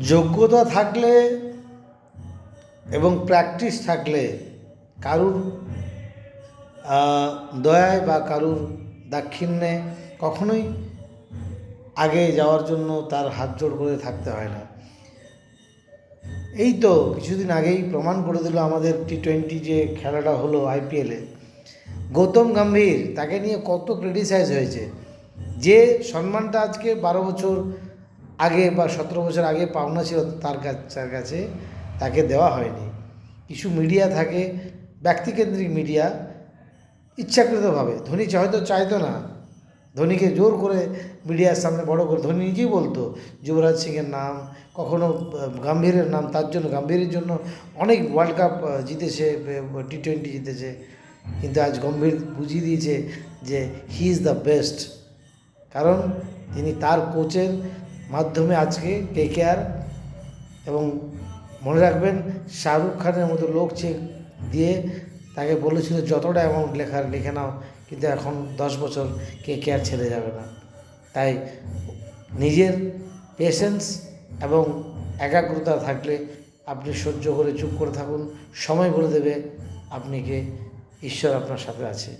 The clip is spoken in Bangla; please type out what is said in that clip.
যোগ্যতা থাকলে এবং প্র্যাকটিস থাকলে কারুর দয়ায় বা কারুর দাক্ষিণ্যে কখনোই আগে যাওয়ার জন্য তার হাত জোড় করে থাকতে হয় না। এই তো কিছুদিন আগেই প্রমাণ করে দিল আমাদের T20 যে খেলাটা হলো IPL-এ, গৌতম গম্ভীর তাকে নিয়ে কত ক্রিটিসাইজ হয়েছে। যে সম্মানটা আজকে 12 বছর আগে বা 17 বছর আগে পাওনা ছিল তার কাছে, তাকে দেওয়া হয়নি। কিছু মিডিয়া থাকে, ব্যক্তিকেন্দ্রিক মিডিয়া, ইচ্ছাকৃতভাবে, ধোনি হয়তো চাইতো না ধোনিকে জোর করে মিডিয়ার সামনে বড় করে, ধোনি নিজেই বলতো যুবরাজ সিংয়ের নাম, কখনো গম্ভীরের নাম, তার জন্য গম্ভীরের জন্য অনেক ওয়ার্ল্ড কাপ জিতেছে, T20 জিতেছে। কিন্তু আজ গম্ভীর বুঝিয়ে দিয়েছে যে হি ইজ দ্য বেস্ট, কারণ তিনি তার কোচের মাধ্যমে আজকে KKR, এবং মনে রাখবেন শাহরুখ খানের মতো লোক চেক দিয়ে তাকে বলেছিল যতটা অ্যামাউন্ট লিখে নাও, কিন্তু এখন 10 বছর KKR ছেড়ে যাবে না। তাই নিজের পেশেন্স এবং একাগ্রতা থাকলে আপনি সহ্য করে চুপ করে থাকুন, সময় বলে দেবে আপনি কে, ঈশ্বর আপনার সাথে আছে।